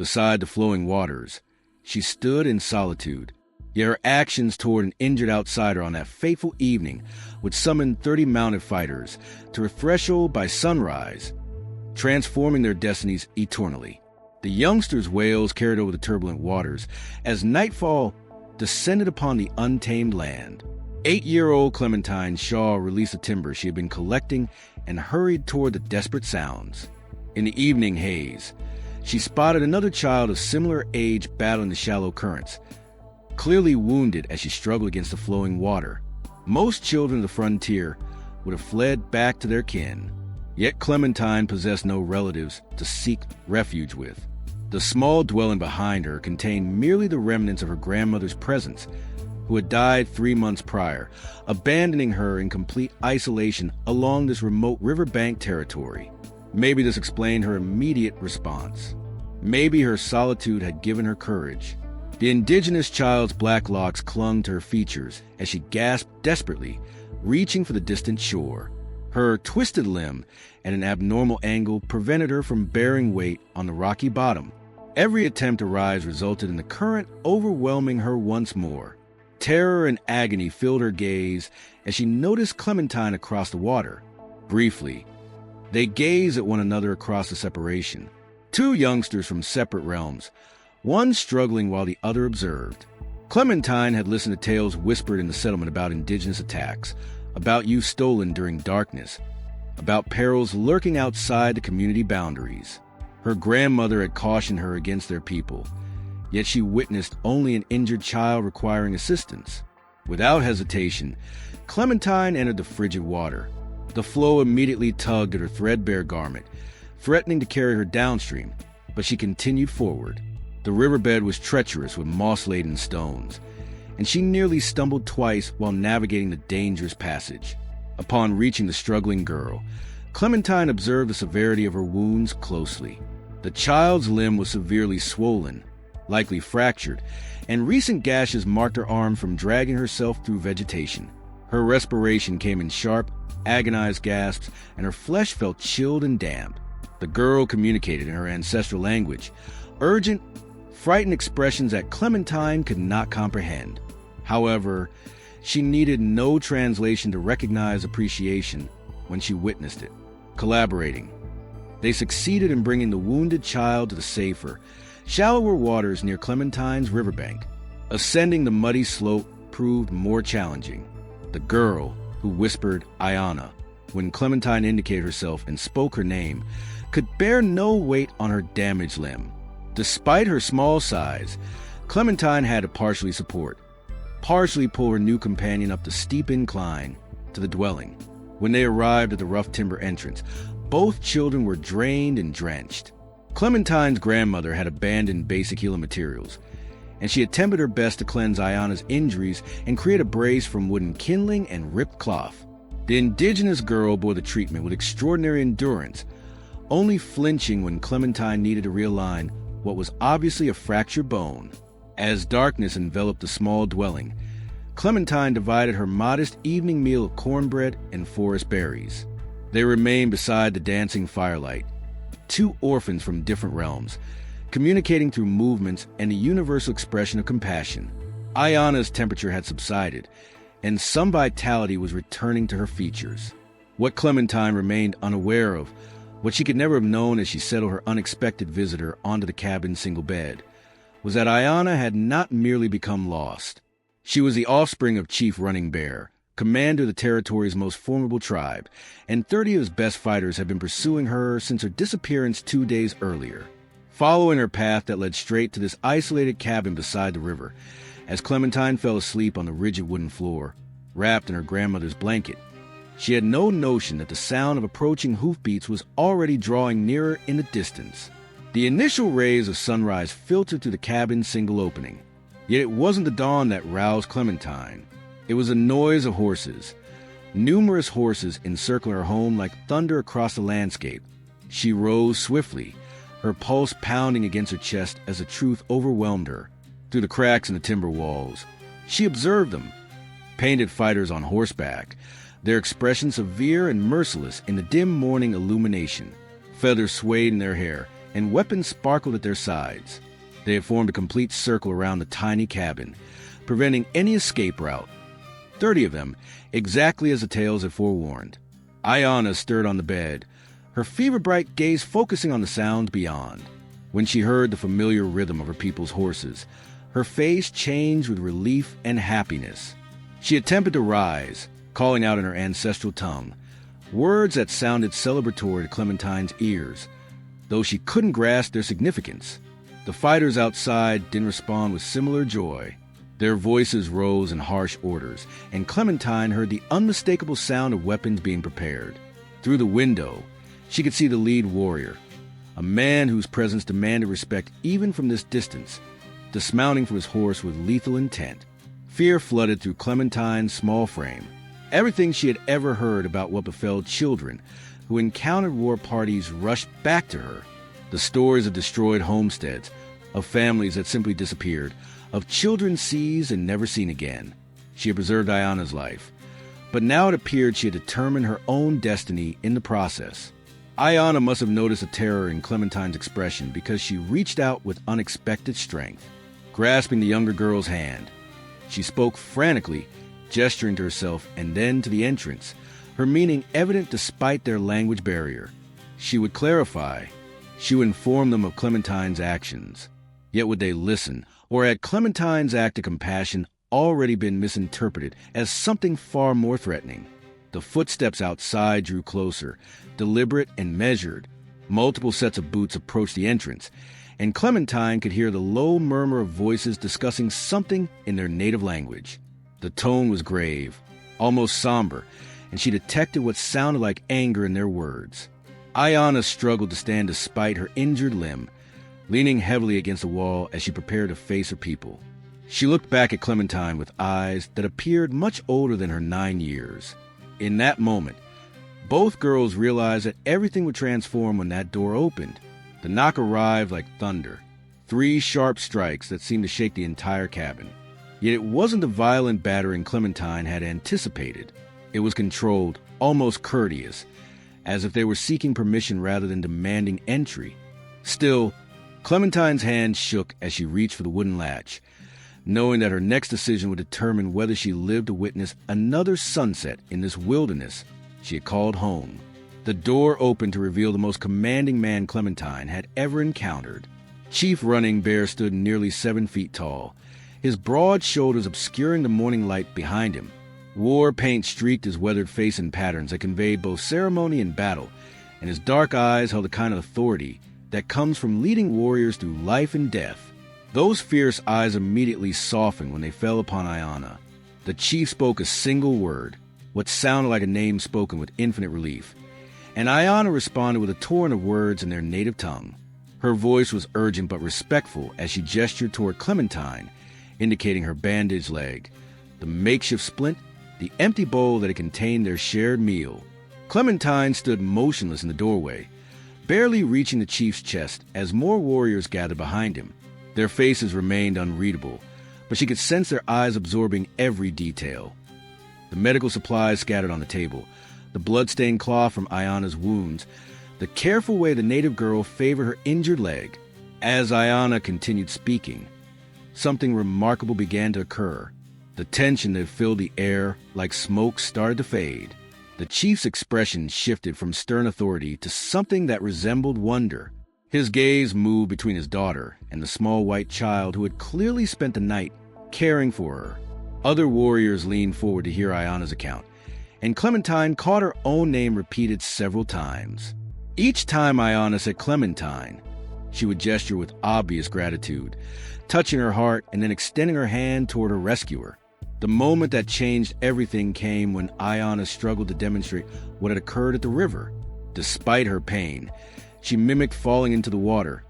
Beside the flowing waters, she stood in solitude, yet her actions toward an injured outsider on that fateful evening would summon 30 mounted fighters to her threshold by sunrise, transforming their destinies eternally. The youngsters' wails carried over the turbulent waters as nightfall descended upon the untamed land. 8-year-old Clementine Shaw released the timber she had been collecting and hurried toward the desperate sounds. In the evening haze, she spotted another child of similar age battling the shallow currents, clearly wounded as she struggled against the flowing water. Most children of the frontier would have fled back to their kin, yet Clementine possessed no relatives to seek refuge with. The small dwelling behind her contained merely the remnants of her grandmother's presence, who had died 3 months prior, abandoning her in complete isolation along this remote riverbank territory. Maybe this explained her immediate response. Maybe her solitude had given her courage. The indigenous child's black locks clung to her features as she gasped desperately, reaching for the distant shore. Her twisted limb at an abnormal angle prevented her from bearing weight on the rocky bottom. Every attempt to rise resulted in the current overwhelming her once more. Terror and agony filled her gaze as she noticed Clementine across the water. Briefly, they gazed at one another across the separation. 2 youngsters from separate realms, one struggling while the other observed. Clementine had listened to tales whispered in the settlement about indigenous attacks, about youth stolen during darkness, about perils lurking outside the community boundaries. Her grandmother had cautioned her against their people, yet she witnessed only an injured child requiring assistance. Without hesitation, Clementine entered the frigid water. The flow immediately tugged at her threadbare garment, threatening to carry her downstream, but she continued forward. The riverbed was treacherous with moss-laden stones, and she nearly stumbled twice while navigating the dangerous passage. Upon reaching the struggling girl, Clementine observed the severity of her wounds closely. The child's limb was severely swollen, likely fractured, and recent gashes marked her arm from dragging herself through vegetation. Her respiration came in sharp, agonized gasps, and her flesh felt chilled and damp. The girl communicated in her ancestral language, urgent, frightened expressions that Clementine could not comprehend. However, she needed no translation to recognize appreciation when she witnessed it. Collaborating, they succeeded in bringing the wounded child to the safer, shallower waters near Clementine's riverbank. Ascending the muddy slope proved more challenging. The girl, who whispered Ayana when Clementine indicated herself and spoke her name, could bear no weight on her damaged limb. Despite her small size, Clementine had to partially pull her new companion up the steep incline to the dwelling. When they arrived at the rough timber entrance, both children were drained and drenched. Clementine's grandmother had abandoned basic healing materials, and she attempted her best to cleanse Ayana's injuries and create a brace from wooden kindling and ripped cloth. The indigenous girl bore the treatment with extraordinary endurance, only flinching when Clementine needed to realign what was obviously a fractured bone. As darkness enveloped the small dwelling, Clementine divided her modest evening meal of cornbread and forest berries. They remained beside the dancing firelight, 2 orphans from different realms, communicating through movements and a universal expression of compassion. Ayana's temperature had subsided, and some vitality was returning to her features. What Clementine remained unaware of, what she could never have known as she settled her unexpected visitor onto the cabin's single bed, was that Ayana had not merely become lost. She was the offspring of Chief Running Bear, commander of the territory's most formidable tribe, and 30 of his best fighters had been pursuing her since her disappearance 2 days earlier. Following her path that led straight to this isolated cabin beside the river, as Clementine fell asleep on the rigid wooden floor, wrapped in her grandmother's blanket, she had no notion that the sound of approaching hoofbeats was already drawing nearer in the distance. The initial rays of sunrise filtered through the cabin's single opening, yet it wasn't the dawn that roused Clementine. It was the noise of horses, numerous horses encircling her home like thunder across the landscape. She rose swiftly, her pulse pounding against her chest as the truth overwhelmed her. Through the cracks in the timber walls, she observed them, painted fighters on horseback, their expression severe and merciless in the dim morning illumination. Feathers swayed in their hair, and weapons sparkled at their sides. They had formed a complete circle around the tiny cabin, preventing any escape route. 30 of them, exactly as the tales had forewarned. Ayanna stirred on the bed, her fever-bright gaze focusing on the sounds beyond. When she heard the familiar rhythm of her people's horses, her face changed with relief and happiness. She attempted to rise, calling out in her ancestral tongue, words that sounded celebratory to Clementine's ears, though she couldn't grasp their significance. The fighters outside didn't respond with similar joy. Their voices rose in harsh orders, and Clementine heard the unmistakable sound of weapons being prepared. Through the window, she could see the lead warrior, a man whose presence demanded respect even from this distance, dismounting from his horse with lethal intent. Fear flooded through Clementine's small frame. Everything she had ever heard about what befell children who encountered war parties rushed back to her. The stories of destroyed homesteads, of families that simply disappeared, of children seized and never seen again. She had preserved Ayanna's life, but now it appeared she had determined her own destiny in the process. Ayanna must have noticed the terror in Clementine's expression because she reached out with unexpected strength, grasping the younger girl's hand. She spoke frantically, gesturing to herself and then to the entrance, her meaning evident despite their language barrier. She would clarify. She would inform them of Clementine's actions. Yet would they listen, or had Clementine's act of compassion already been misinterpreted as something far more threatening? The footsteps outside drew closer, deliberate and measured. Multiple sets of boots approached the entrance, and Clementine could hear the low murmur of voices discussing something in their native language. The tone was grave, almost somber, and she detected what sounded like anger in their words. Ayanna struggled to stand despite her injured limb, leaning heavily against the wall as she prepared to face her people. She looked back at Clementine with eyes that appeared much older than her 9 years. In that moment, both girls realized that everything would transform when that door opened. The knock arrived like thunder, 3 sharp strikes that seemed to shake the entire cabin. Yet it wasn't the violent battering Clementine had anticipated. It was controlled, almost courteous, as if they were seeking permission rather than demanding entry. Still, Clementine's hand shook as she reached for the wooden latch, knowing that her next decision would determine whether she lived to witness another sunset in this wilderness she had called home. The door opened to reveal the most commanding man Clementine had ever encountered. Chief Running Bear stood nearly 7 feet tall, his broad shoulders obscuring the morning light behind him. War paint streaked his weathered face in patterns that conveyed both ceremony and battle, and his dark eyes held a kind of authority that comes from leading warriors through life and death. Those fierce eyes immediately softened when they fell upon Ayanna. The chief spoke a single word, what sounded like a name spoken with infinite relief, and Ayanna responded with a torrent of words in their native tongue. Her voice was urgent but respectful as she gestured toward Clementine, indicating her bandaged leg, the makeshift splint, the empty bowl that had contained their shared meal. Clementine stood motionless in the doorway, barely reaching the chief's chest as more warriors gathered behind him. Their faces remained unreadable, but she could sense their eyes absorbing every detail. The medical supplies scattered on the table, the blood-stained cloth from Ayanna's wounds, the careful way the native girl favored her injured leg. As Ayanna continued speaking, something remarkable began to occur. The tension that filled the air like smoke started to fade. The chief's expression shifted from stern authority to something that resembled wonder. His gaze moved between his daughter and the small white child who had clearly spent the night caring for her. Other warriors leaned forward to hear Ayanna's account, and Clementine caught her own name repeated several times. Each time Ayanna said Clementine, she would gesture with obvious gratitude, touching her heart and then extending her hand toward her rescuer. The moment that changed everything came when Ayanna struggled to demonstrate what had occurred at the river. Despite her pain, she mimicked falling into the water,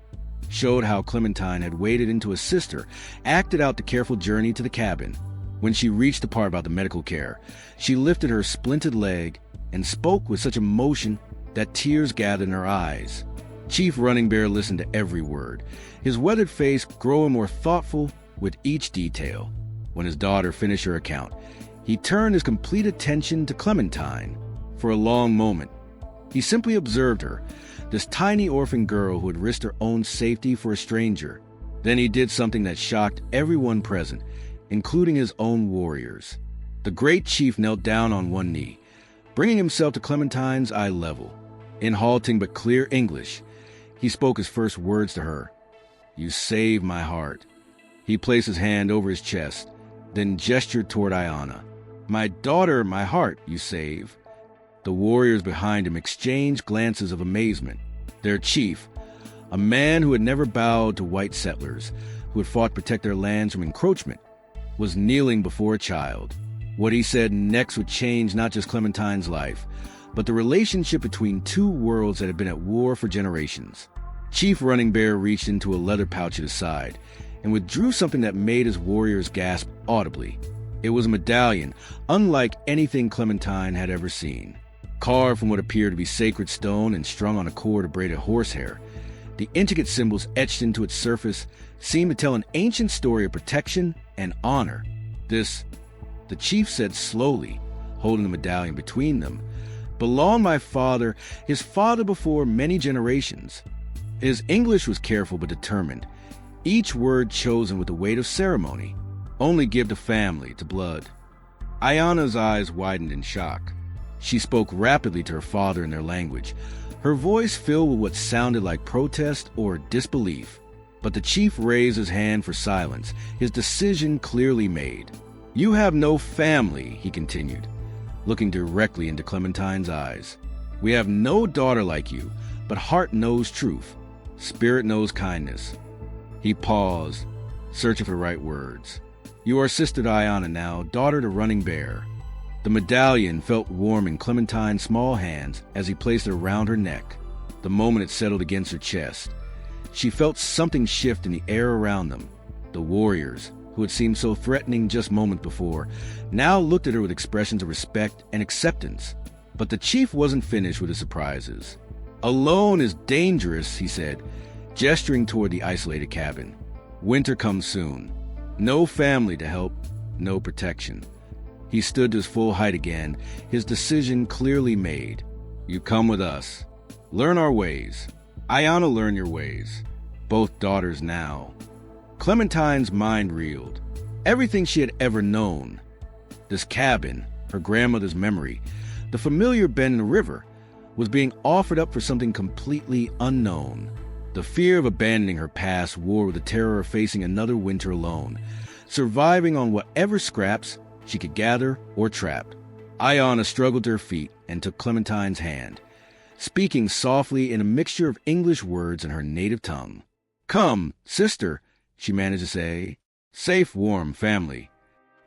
showed how Clementine had waded in to assist her, acted out the careful journey to the cabin. When she reached the part about the medical care, she lifted her splinted leg and spoke with such emotion that tears gathered in her eyes. Chief Running Bear listened to every word, his weathered face growing more thoughtful with each detail. When his daughter finished her account, he turned his complete attention to Clementine. For a long moment, he simply observed her, this tiny orphan girl who had risked her own safety for a stranger. Then he did something that shocked everyone present, including his own warriors. The great chief knelt down on one knee, bringing himself to Clementine's eye level. In halting but clear English, he spoke his first words to her. "You saved my heart." He placed his hand over his chest, then gestured toward Ayanna. "My daughter, my heart, you save." The warriors behind him exchanged glances of amazement. Their chief, a man who had never bowed to white settlers, who had fought to protect their lands from encroachment, was kneeling before a child. What he said next would change not just Clementine's life, but the relationship between two worlds that had been at war for generations. Chief Running Bear reached into a leather pouch at his side and withdrew something that made his warriors gasp audibly. It was a medallion unlike anything Clementine had ever seen. Carved from what appeared to be sacred stone and strung on a cord of braided horsehair, the intricate symbols etched into its surface seemed to tell an ancient story of protection and honor. "This," the chief said slowly, holding the medallion between them, "belonged my father, his father before many generations." His English was careful but determined, each word chosen with the weight of ceremony. "Only give to family, to blood." Ayanna's eyes widened in shock. She spoke rapidly to her father in their language, her voice filled with what sounded like protest or disbelief. But the chief raised his hand for silence, his decision clearly made. "You have no family," he continued, looking directly into Clementine's eyes. "We have no daughter like you, but heart knows truth. Spirit knows kindness." He paused, searching for the right words. "You are sister to Ayanna now, daughter to Running Bear." The medallion felt warm in Clementine's small hands as he placed it around her neck. The moment it settled against her chest, she felt something shift in the air around them. The warriors, who had seemed so threatening just moments before, now looked at her with expressions of respect and acceptance. But the chief wasn't finished with his surprises. "Alone is dangerous," he said, gesturing toward the isolated cabin. "Winter comes soon. No family to help, no protection." He stood to his full height again, his decision clearly made. "You come with us. Learn our ways. Ayanna, learn your ways. Both daughters now." Clementine's mind reeled. Everything she had ever known, this cabin, her grandmother's memory, the familiar bend in the river, was being offered up for something completely unknown. The fear of abandoning her past war with the terror of facing another winter alone, surviving on whatever scraps she could gather or trap. Ayanna struggled to her feet and took Clementine's hand, speaking softly in a mixture of English words and her native tongue. "Come, sister," she managed to say. "Safe, warm family."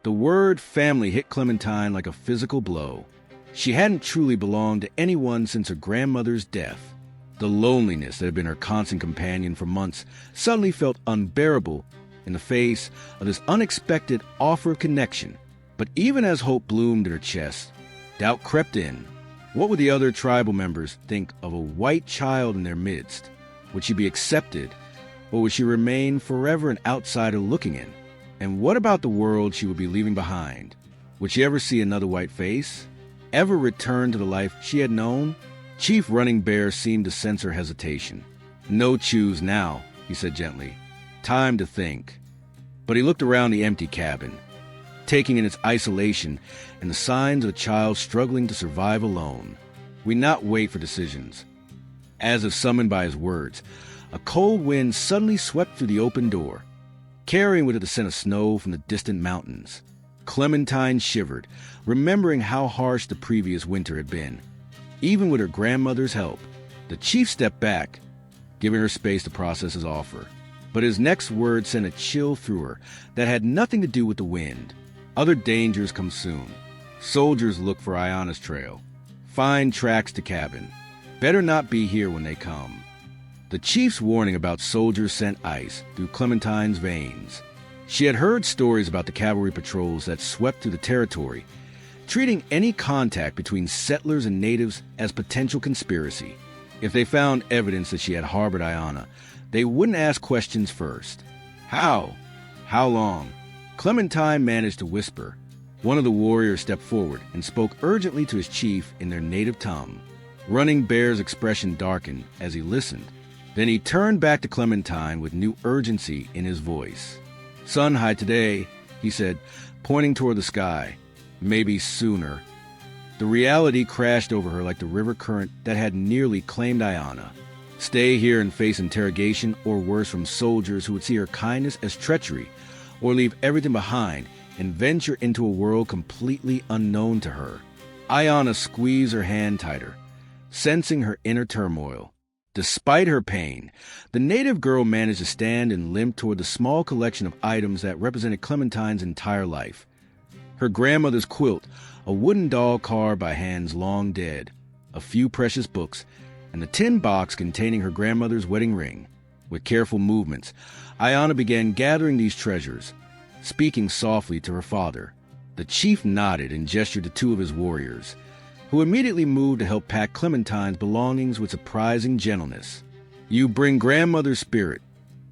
The word family hit Clementine like a physical blow. She hadn't truly belonged to anyone since her grandmother's death. The loneliness that had been her constant companion for months suddenly felt unbearable in the face of this unexpected offer of connection. But even as hope bloomed in her chest, doubt crept in. What would the other tribal members think of a white child in their midst? Would she be accepted, or would she remain forever an outsider looking in? And what about the world she would be leaving behind? Would she ever see another white face? Ever return to the life she had known? Chief Running Bear seemed to sense her hesitation. "No choose now," he said gently. "Time to think." But he looked around the empty cabin, taking in its isolation and the signs of a child struggling to survive alone. "We not wait for decisions." As if summoned by his words, a cold wind suddenly swept through the open door, carrying with it the scent of snow from the distant mountains. Clementine shivered, remembering how harsh the previous winter had been. Even with her grandmother's help, the chief stepped back, giving her space to process his offer. But his next word sent a chill through her that had nothing to do with the wind. "Other dangers come soon. Soldiers look for Ayanna's trail. Find tracks to cabin. Better not be here when they come." The chief's warning about soldiers sent ice through Clementine's veins. She had heard stories about the cavalry patrols that swept through the territory, treating any contact between settlers and natives as potential conspiracy. If they found evidence that she had harbored Ayanna, they wouldn't ask questions first. "How? How long?" Clementine managed to whisper. One of the warriors stepped forward and spoke urgently to his chief in their native tongue. Running Bear's expression darkened as he listened. Then he turned back to Clementine with new urgency in his voice. "Sun high today," he said, pointing toward the sky. "Maybe sooner." The reality crashed over her like the river current that had nearly claimed Ayana. Stay here and face interrogation, or worse, from soldiers who would see her kindness as treachery, or leave everything behind and venture into a world completely unknown to her. Ayana squeezed her hand tighter, sensing her inner turmoil. Despite her pain, the native girl managed to stand and limp toward the small collection of items that represented Clementine's entire life. Her grandmother's quilt, a wooden doll carved by hands long dead, a few precious books, and the tin box containing her grandmother's wedding ring. With careful movements, Ayana began gathering these treasures, speaking softly to her father. The chief nodded and gestured to two of his warriors, who immediately moved to help pack Clementine's belongings with surprising gentleness. "You bring grandmother's spirit,"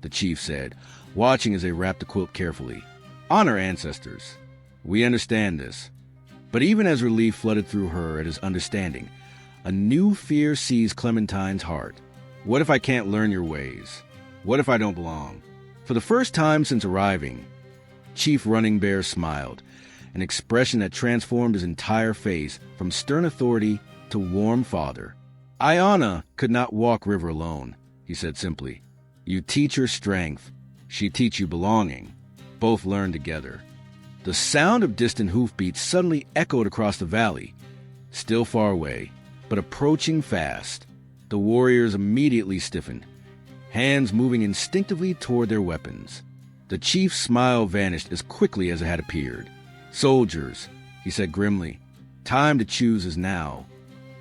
the chief said, watching as they wrapped the quilt carefully. "Honor ancestors. We understand this." But even as relief flooded through her at his understanding, a new fear seized Clementine's heart. What if I can't learn your ways? What if I don't belong? For the first time since arriving, Chief Running Bear smiled, an expression that transformed his entire face from stern authority to warm father. "Ayana could not walk river alone," he said simply. "You teach her strength. She teach you belonging. Both learn together." The sound of distant hoofbeats suddenly echoed across the valley, still far away, but approaching fast. The warriors immediately stiffened, hands moving instinctively toward their weapons. The chief's smile vanished as quickly as it had appeared. "Soldiers," he said grimly, "time to choose is now."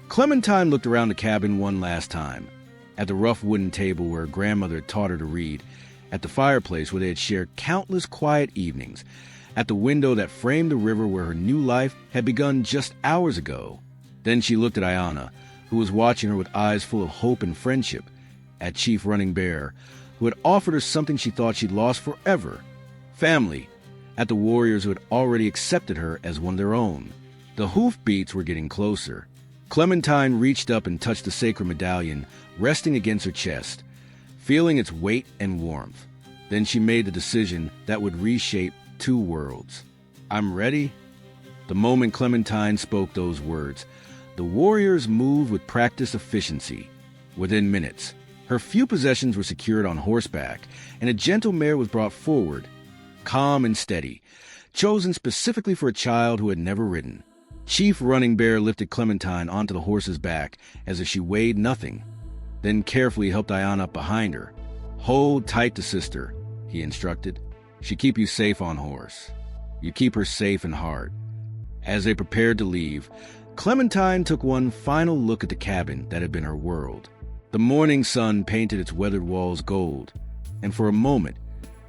Clementine looked around the cabin one last time, at the rough wooden table where her grandmother had taught her to read, at the fireplace where they had shared countless quiet evenings, at the window that framed the river where her new life had begun just hours ago. Then she looked at Ayana, who was watching her with eyes full of hope and friendship, at Chief Running Bear, who had offered her something she thought she'd lost forever, family, at the warriors who had already accepted her as one of their own. The hoofbeats were getting closer. Clementine reached up and touched the sacred medallion resting against her chest, feeling its weight and warmth. Then she made the decision that would reshape two worlds. "I'm ready." The moment Clementine spoke those words, the warriors moved with practiced efficiency. Within minutes, her few possessions were secured on horseback, and a gentle mare was brought forward, calm and steady, chosen specifically for a child who had never ridden. Chief Running Bear lifted Clementine onto the horse's back as if she weighed nothing, then carefully helped Ayana up behind her. "Hold tight to sister," he instructed. "She keep you safe on horse. You keep her safe in heart." As they prepared to leave, Clementine took one final look at the cabin that had been her world. The morning sun painted its weathered walls gold, and for a moment,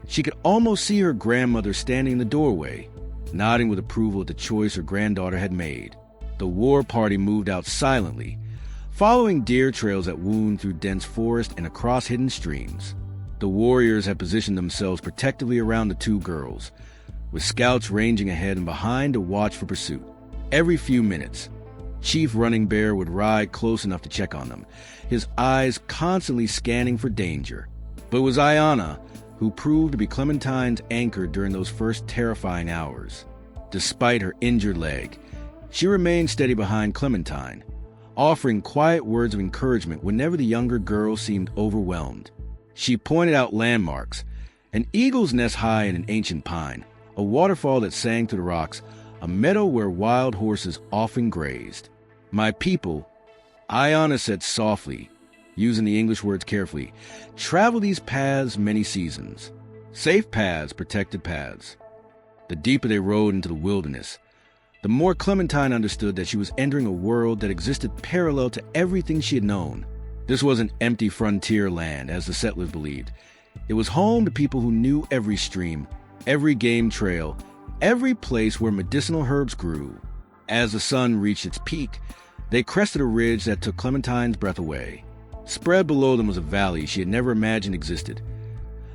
she could almost see her grandmother standing in the doorway, nodding with approval at the choice her granddaughter had made. The war party moved out silently, following deer trails that wound through dense forest and across hidden streams. The warriors had positioned themselves protectively around the two girls, with scouts ranging ahead and behind to watch for pursuit. Every few minutes, Chief Running Bear would ride close enough to check on them, his eyes constantly scanning for danger. But it was Ayana who proved to be Clementine's anchor during those first terrifying hours. Despite her injured leg, she remained steady behind Clementine, offering quiet words of encouragement whenever the younger girl seemed overwhelmed. She pointed out landmarks, an eagle's nest high in an ancient pine, a waterfall that sang through the rocks, a meadow where wild horses often grazed. "My people," Ayana said softly, using the English words carefully, "travel these paths many seasons. Safe paths, protected paths." The deeper they rode into the wilderness, the more Clementine understood that she was entering a world that existed parallel to everything she had known. This wasn't empty frontier land, as the settlers believed. It was home to people who knew every stream, every game trail, every place where medicinal herbs grew. As the sun reached its peak, they crested a ridge that took Clementine's breath away. Spread below them was a valley she had never imagined existed,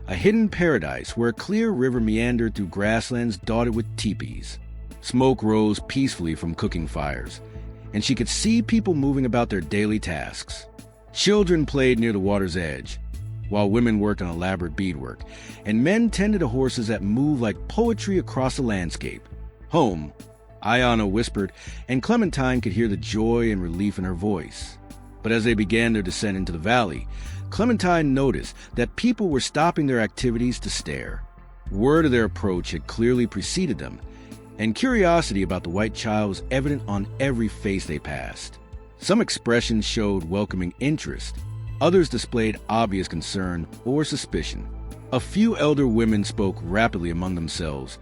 a hidden paradise where a clear river meandered through grasslands dotted with teepees. Smoke rose peacefully from cooking fires, and she could see people moving about their daily tasks. Children played near the water's edge, while women worked on elaborate beadwork, and men tended to horses that moved like poetry across the landscape. "Home," Ayanna whispered, and Clementine could hear the joy and relief in her voice. But as they began their descent into the valley, Clementine noticed that people were stopping their activities to stare. Word of their approach had clearly preceded them, and curiosity about the white child was evident on every face they passed. Some expressions showed welcoming interest, others displayed obvious concern or suspicion. A few elder women spoke rapidly among themselves,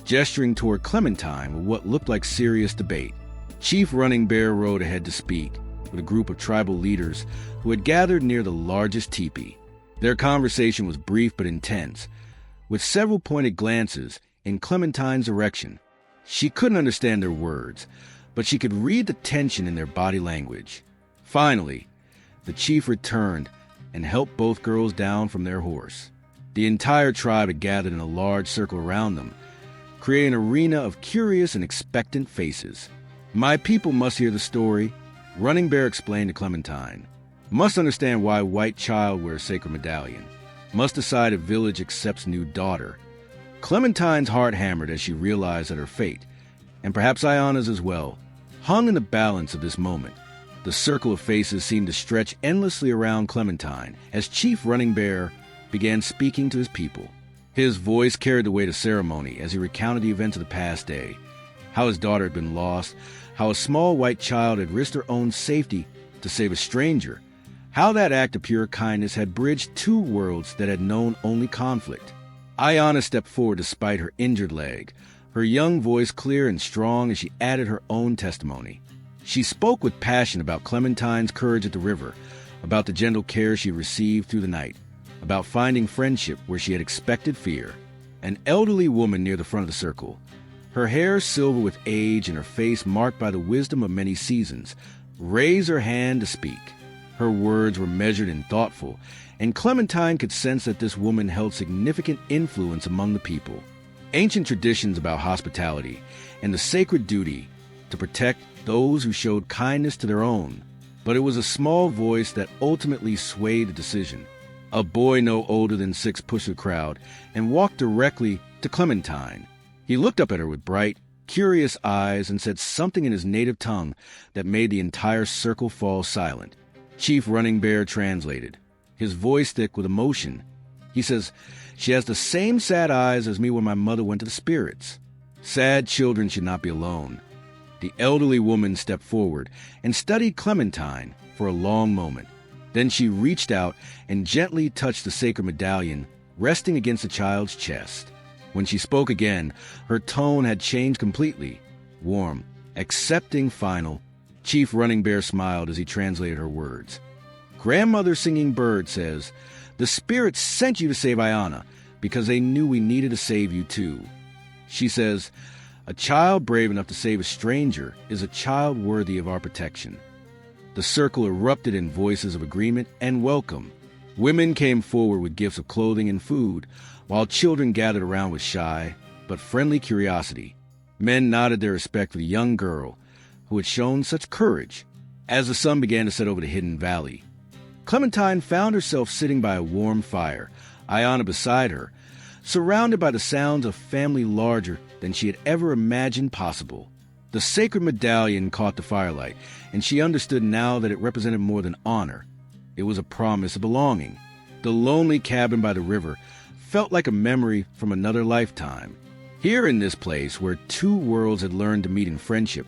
gesturing toward Clementine with what looked like serious debate. Chief Running Bear rode ahead to speak with a group of tribal leaders who had gathered near the largest teepee. Their conversation was brief but intense, with several pointed glances in Clementine's direction. She couldn't understand their words, but she could read the tension in their body language. Finally, the chief returned and helped both girls down from their horse. The entire tribe had gathered in a large circle around them, creating an arena of curious and expectant faces. "My people must hear the story," Running Bear explained to Clementine. "Must understand why white child wears sacred medallion. Must decide if village accepts new daughter." Clementine's heart hammered as she realized that her fate, and perhaps Ayanna's as well, hung in the balance of this moment. The circle of faces seemed to stretch endlessly around Clementine as Chief Running Bear began speaking to his people. His voice carried the weight of ceremony as he recounted the events of the past day, how his daughter had been lost, how a small white child had risked her own safety to save a stranger, how that act of pure kindness had bridged two worlds that had known only conflict. Ayanna stepped forward despite her injured leg, her young voice clear and strong as she added her own testimony. She spoke with passion about Clementine's courage at the river, about the gentle care she received through the night, about finding friendship where she had expected fear. An elderly woman near the front of the circle, her hair silver with age and her face marked by the wisdom of many seasons, raised her hand to speak. Her words were measured and thoughtful, and Clementine could sense that this woman held significant influence among the people. Ancient traditions about hospitality and the sacred duty to protect those who showed kindness to their own. But it was a small voice that ultimately swayed the decision. A boy no older than 6 pushed the crowd and walked directly to Clementine. He looked up at her with bright, curious eyes and said something in his native tongue that made the entire circle fall silent. Chief Running Bear translated, his voice thick with emotion. He says, "She has the same sad eyes as me when my mother went to the spirits. Sad children should not be alone." The elderly woman stepped forward and studied Clementine for a long moment. Then she reached out and gently touched the sacred medallion resting against the child's chest. When she spoke again, her tone had changed completely. Warm, accepting, final. Chief Running Bear smiled as he translated her words. "Grandmother Singing Bird says, 'The spirits sent you to save Ayanna because they knew we needed to save you too.' She says, 'A child brave enough to save a stranger is a child worthy of our protection.'" The circle erupted in voices of agreement and welcome. Women came forward with gifts of clothing and food, while children gathered around with shy but friendly curiosity. Men nodded their respect for the young girl who had shown such courage. As the sun began to set over the hidden valley, Clementine found herself sitting by a warm fire, Ayanna beside her, surrounded by the sounds of family larger than she had ever imagined possible. The sacred medallion caught the firelight, and she understood now that it represented more than honor. It was a promise of belonging. The lonely cabin by the river felt like a memory from another lifetime. Here in this place where two worlds had learned to meet in friendship,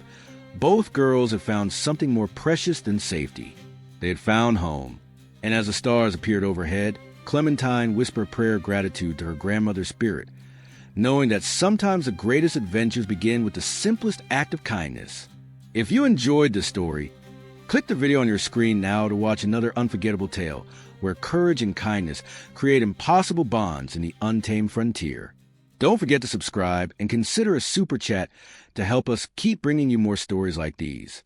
both girls had found something more precious than safety. They had found home, and as the stars appeared overhead, Clementine whispered a prayer of gratitude to her grandmother's spirit, knowing that sometimes the greatest adventures begin with the simplest act of kindness. If you enjoyed this story, click the video on your screen now to watch another unforgettable tale where courage and kindness create impossible bonds in the untamed frontier. Don't forget to subscribe and consider a super chat to help us keep bringing you more stories like these.